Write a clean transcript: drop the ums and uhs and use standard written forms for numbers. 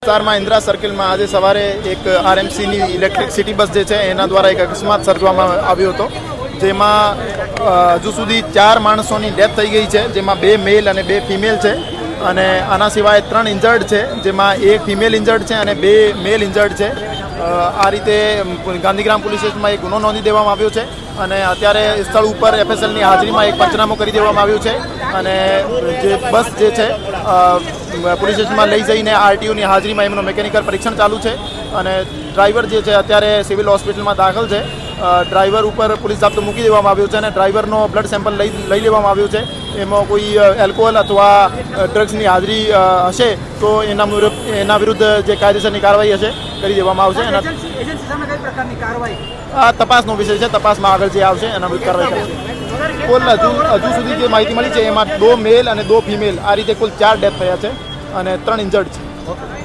વિસ્તારમાં ઇન્દિરા સર્કલમાં આજે સવારે એક આરએમસીની ઇલેક્ટ્રિક સિટી બસ જે છે એના દ્વારા એક અકસ્માત સર્જવામાં આવ્યો હતો, જેમાં હજુ સુધી 4 માણસોની ડેથ થઈ ગઈ છે, જેમાં 2 મેલ અને 2 ફિમેલ છે. અને આના સિવાય 3 ઇન્જર્ડ છે, જેમાં 1 ફિમેલ ઇન્જર્ડ છે અને 2 મેલ ઇન્જર્ડ છે. આ રીતે ગાંધીગ્રામ પોલીસ સ્ટેશનમાં એક ગુનો નોંધી દેવામાં આવ્યો છે અને અત્યારે સ્થળ ઉપર એફએસએલની હાજરીમાં એક પંચનામું કરી દેવામાં આવ્યું છે. અને જે બસ જે છે પોલીસ સ્ટેશનમાં લઈ જઈને આરટીઓની હાજરીમાં એમનું મિકેનિકલ પરીક્ષણ ચાલુ છે અને ડ્રાઈવર જે છે અત્યારે સિવિલ હોસ્પિટલમાં દાખલ છે. ડ્રાઈવર ઉપર પોલીસ જાપ્તો મૂકી દેવામાં આવ્યો છે અને ડ્રાઈવરનો બ્લડ સેમ્પલ લઈ લેવામાં આવ્યું છે. એમાં કોઈ એલ્કોહોલ અથવા ડ્રગ્સની હાજરી હશે તો એના વિરુદ્ધ જે કાયદેસરની કાર્યવાહી હશે કરી દેવામાં આવશે. આ તપાસનો વિષય છે, તપાસમાં આગળ જે આવશે એના વિરુદ્ધ કાર્યવાહી કરશે. કુલ હજુ સુધી જે માહિતી મળી છે એમાં 2 મેલ અને 2 ફિમેલ આ રીતે કુલ 4 ડેથ થયા છે અને 3 ઇન્જર્ડ છે.